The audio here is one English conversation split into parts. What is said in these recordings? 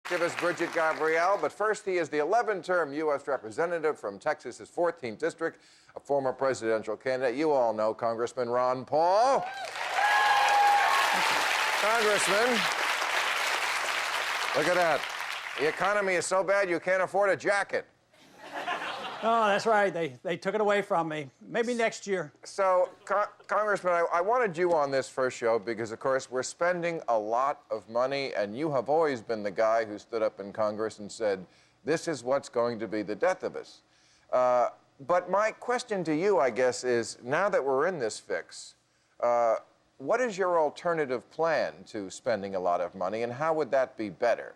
Activist Bridget Gabrielle, but first he is the 11-term U.S. representative from Texas's 14th district, a former presidential candidate. You all know Congressman Ron Paul. Congressman, look at that. The economy is so bad you can't afford a jacket. Oh, that's right. They took it away from me. Maybe next year. So, Congressman, I wanted you on this first show because, of course, we're spending a lot of money, and you have always been the guy who stood up in Congress and said, this is what's going to be the death of us. But my question to you, I guess, is now that we're in this fix, what is your alternative plan to spending a lot of money, and how would that be better?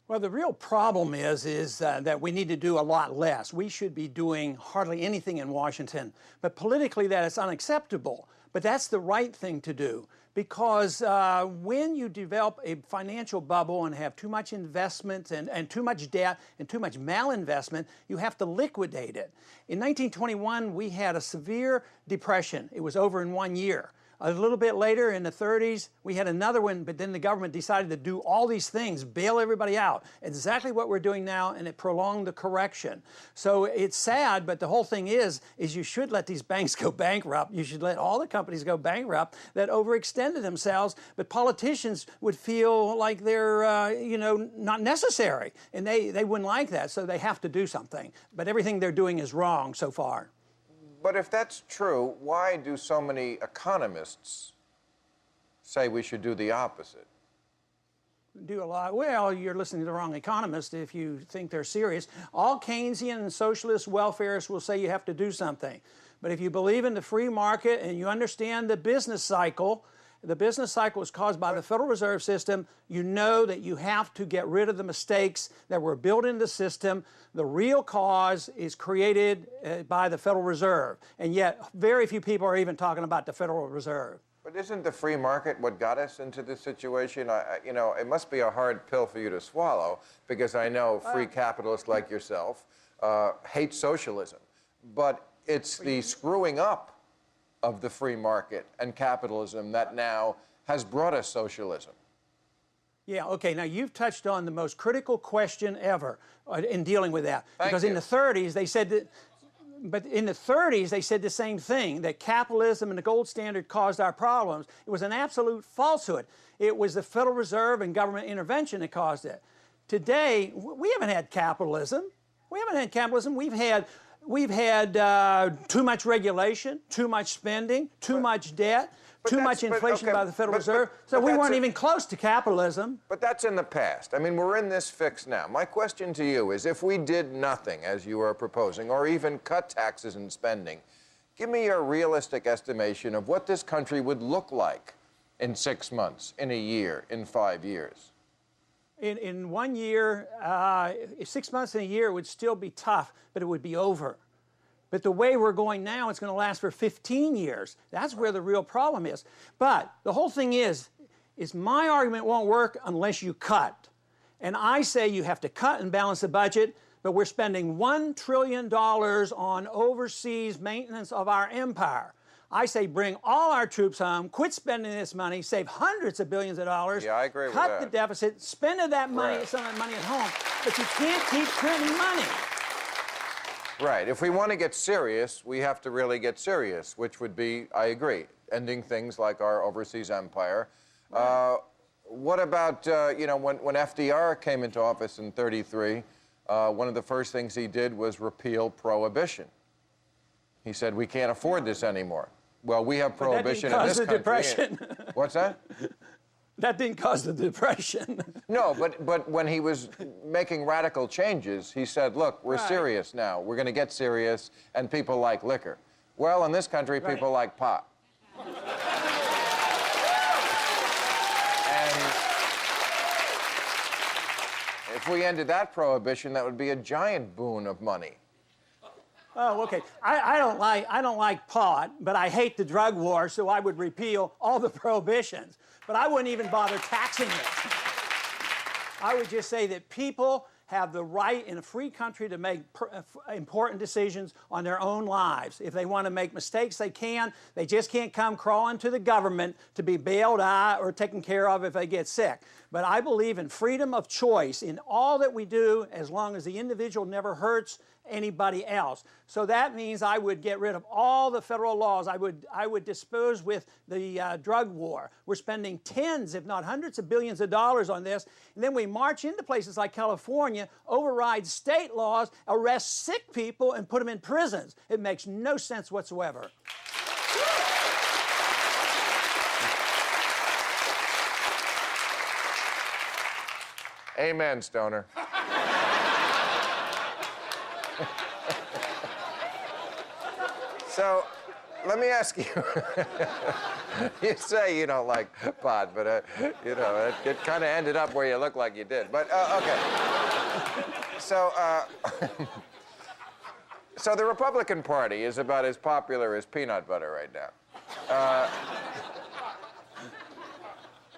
Well, the real problem is that we need to do a lot less. We should be doing hardly anything in Washington. But politically, that is unacceptable. But that's the right thing to do. Because when you develop a financial bubble and have too much investment and too much debt and too much malinvestment, you have to liquidate it. In 1921, we had a severe depression. It was over in 1 year. A little bit later, in the 30s, we had another one, but then the government decided to do all these things, bail everybody out. Exactly what we're doing now, and it prolonged the correction. So it's sad, but the whole thing is you should let these banks go bankrupt. You should let all the companies go bankrupt that overextended themselves, but politicians would feel like they're, not necessary, and they wouldn't like that, so they have to do something. But everything they're doing is wrong so far. But if that's true, why do so many economists say we should do the opposite? Do a lot. Well, you're listening to the wrong economist if you think they're serious. All Keynesian and socialist welfarists will say you have to do something. But if you believe in the free market and you understand the business cycle is caused by the Federal Reserve System. You know that you have to get rid of the mistakes that were built in the system. The real cause is created by the Federal Reserve. And yet, very few people are even talking about the Federal Reserve. But isn't the free market what got us into this situation? It must be a hard pill for you to swallow, because I know free capitalists like yourself hate socialism. But it's the screwing up of the free market and capitalism that now has brought us socialism. Yeah, okay, now you've touched on the most critical question ever in dealing with that. Because in the 30s, they said that, but in the 30s, they said the same thing, that capitalism and the gold standard caused our problems. It was an absolute falsehood. It was the Federal Reserve and government intervention that caused it. Today, we haven't had capitalism. We've had too much regulation, too much spending, too much debt, too much inflation by the Federal Reserve. So we weren't even close to capitalism. But that's in the past. I mean, we're in this fix now. My question to you is, if we did nothing, as you are proposing, or even cut taxes and spending, give me your realistic estimation of what this country would look like in 6 months, in a year, in 5 years. In 1 year, 6 months in a year, it would still be tough, but it would be over. But the way we're going now, it's going to last for 15 years. That's where the real problem is. But the whole thing is my argument won't work unless you cut. And I say you have to cut and balance the budget, but we're spending $1 trillion on overseas maintenance of our empire. I say bring all our troops home, quit spending this money, save hundreds of billions of dollars. Yeah, I agree with cut that. the deficit, spend that money, some of that money at home. But you can't keep printing money. Right. If we want to get serious, we have to really get serious, which would be, I agree, ending things like our overseas empire. Right. What about, when FDR came into office in '33, one of the first things he did was repeal prohibition. He said, we can't afford this anymore. Well, we have prohibition in this country. That didn't cause the Depression. What's that? That didn't cause the Depression. No, but when he was making radical changes, he said, look, we're serious now. We're going to get serious, and people like liquor. Well, in this country, people like pot. And if we ended that prohibition, that would be a giant boon of money. Oh, okay. I don't like pot, but I hate the drug war, so I would repeal all the prohibitions. But I wouldn't even bother taxing it. I would just say that people have the right in a free country to make important decisions on their own lives. If they want to make mistakes, they can. They just can't come crawling to the government to be bailed out or taken care of if they get sick. But I believe in freedom of choice in all that we do, as long as the individual never hurts anybody else. So that means I would get rid of all the federal laws. I would dispose with the drug war. We're spending tens, if not hundreds of billions of dollars on this, and then we march into places like California, override state laws, arrest sick people, and put them in prisons. It makes no sense whatsoever. Amen, Stoner. So, let me ask you. You say you don't like pot, but you know, it kind of ended up where you look like you did. But okay. So, so the Republican Party is about as popular as peanut butter right now.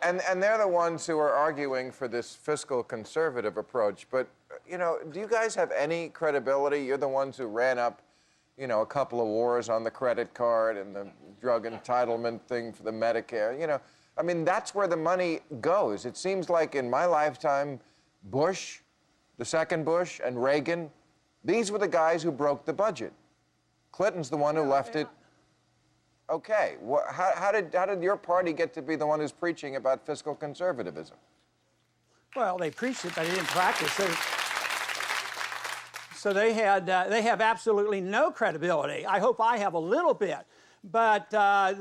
And they're the ones who are arguing for this fiscal conservative approach. But, you know, do you guys have any credibility? You're the ones who ran up, you know, a couple of wars on the credit card and the drug entitlement thing for the Medicare. You know, I mean, that's where the money goes. It seems like in my lifetime, Bush, the second Bush, and Reagan, these were the guys who broke the budget. Clinton's the one who left it. Okay, how did your party get to be the one who's preaching about fiscal conservatism? Well, they preached it, but they didn't practice it. So they have absolutely no credibility. I hope I have a little bit. But,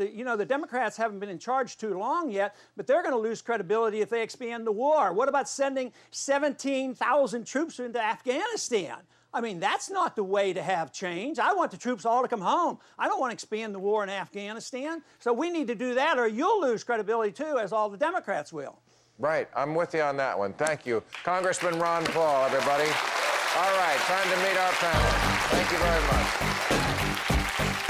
you know, the Democrats haven't been in charge too long yet, but they're going to lose credibility if they expand the war. What about sending 17,000 troops into Afghanistan? I mean, that's not the way to have change. I want the troops all to come home. I don't want to expand the war in Afghanistan. So we need to do that, or you'll lose credibility, too, as all the Democrats will. Right. I'm with you on that one. Thank you. Congressman Ron Paul, everybody. All right, time to meet our panel. Thank you very much.